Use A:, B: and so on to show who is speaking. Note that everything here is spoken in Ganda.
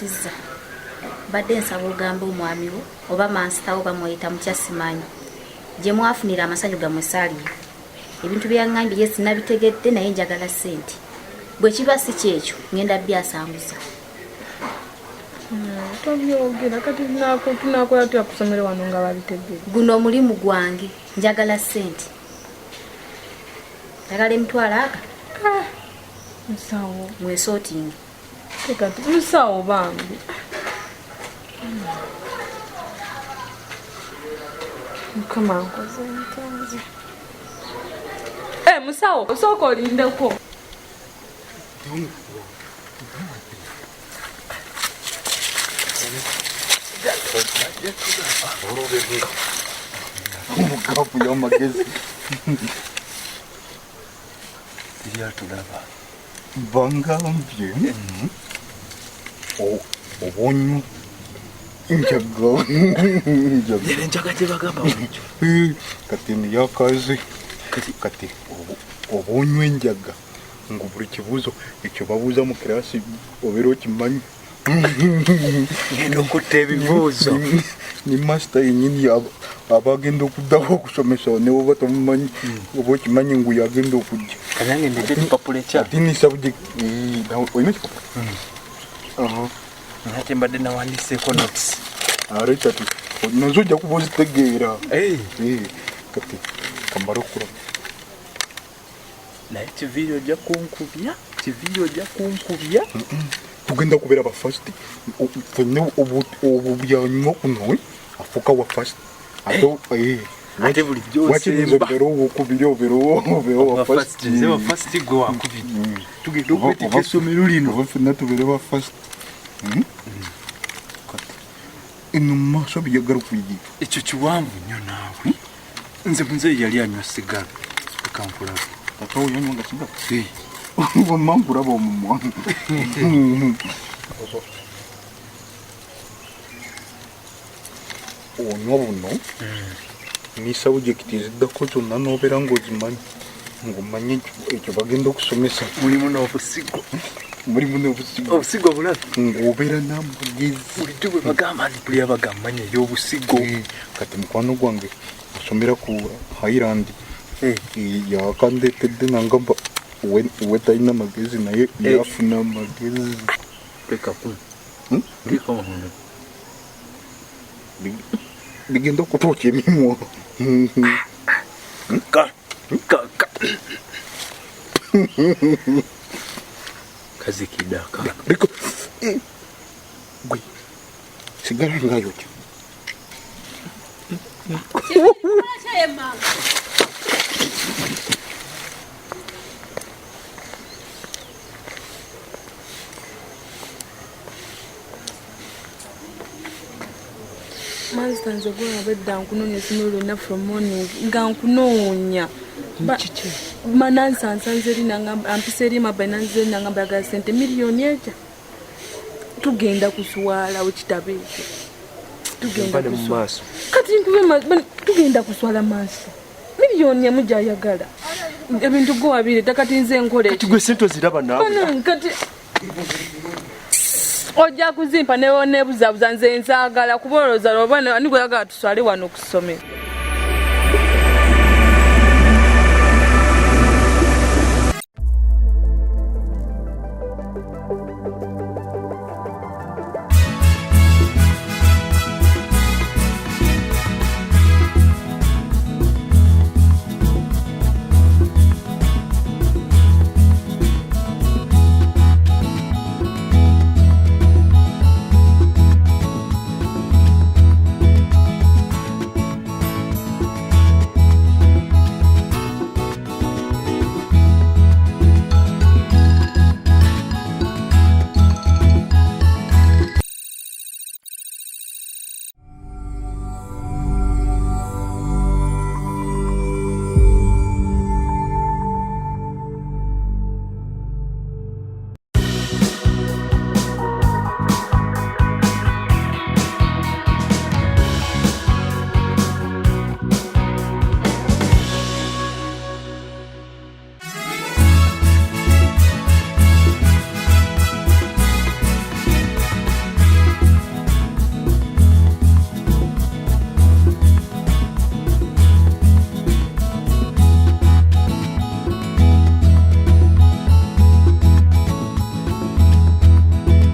A: nkyusizza badde nsaba ogamba omwami wo oba mansitawo bamweyita mukyasimanyi gye mwafunira amasanyu gammwe saaliyo ebintu byaŋŋambye ye sinabitegedde naye njagala ssente bwe kiba si kyekyo ŋŋenda byasanguza
B: tobyogera kati tunakola tutya ku ssomero wano nga babitegedde
A: guno omulimu gwange njagala ssente njagala emitwalo aga
B: musawo
A: mwesootingi
B: tekati musawo bambi mukama nkoze ntonze musawo osooka olindeko
C: Omukapu y'amagezi lyatulaba bangambye obonyo
D: enjaga tebagamba
C: kati niyakaze kati obonywa enjaga ngo buli kibuuzo ekyo babuuza mu kirasi obeera okimanyi
D: ngenda okutta ebibuuzo
C: ni masita yenyini abagenda okuddaho okusomesa newoba tomumanyi oba okimanyi ngu yagenda okujja
D: kanange ndete ekipapula ekya
C: ati ni subject olina ekipapula
D: nate mbadde nawandiseeko notis
C: alekati nazo ojja kuba ozitegeera kati kamala okulaba
D: naye kiviiri ojja kunkubya
C: tugenda kubeera ba first fenna obubyanyuma kuno afuuka wa first
D: ate bulijjo
C: osembaobeera owokubiri obeera wa first
D: gwe wakubiri tugenda okwetika essomero lino
C: oba fenna tubeere ba first eno mu maaso byagala okuyigira
D: ekyo kiwanvu nnyo naawe nze muzeeyi yali anywa sigala ekankulabe
C: atawo yanywa nga sigala wamma nkulaba omumwa onywa buno ni sabujekiti eziddako zonna n'obeera ng'ozimanyi ng'omanyi ekyo bagenda okusomesa
D: mulimu n'obusigo obusigo bulabe
C: ng'obeera n'amagezi
D: bulijjo bwe bagamba nti buli abagamanya ey'obusigo
C: kati mukwano gwange asomera ku Highland yakandeetedde nangamba we talina magezi naye yafuna amagezi bigenda okutookya emimwa
D: kazikidaka
C: gwe sigala ngayokya
B: Master nze gwabedda nkunoonya essomero lyonna from morning nga nkunoonya manansansanze eri ampisa eri mabainanze eri nangamba yagala sente miliyoni eja tugenda kuswala wekitabo ekyo tugenda
D: maaso
B: kati tugenda kuswala maaso miliyoni emu gyayagala ebintu gwewabireta kati nze nkole
D: kati gwe sente oziraba naawe
B: kati ojja kuzimpa nebuzabuza nze nsaagala kuba olowooza oba ani gwe yagala tuswale wano ku ssomero